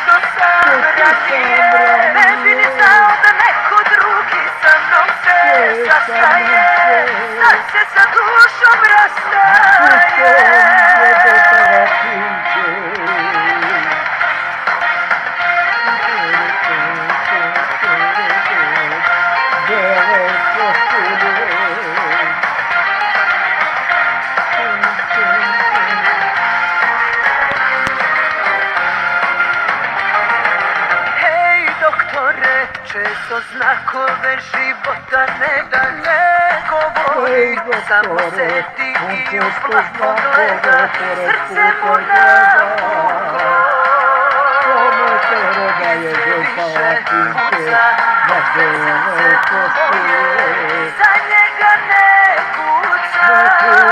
što sam ranije ne bi ni znao da neko drugi sa mnom se sastaje. Sad se sa dušom rastaje. Često znakove života ne da ne govori, samo sedi i uplako gleda, srce mu namuka. Više kuca, srce boje, za njega ne kuca.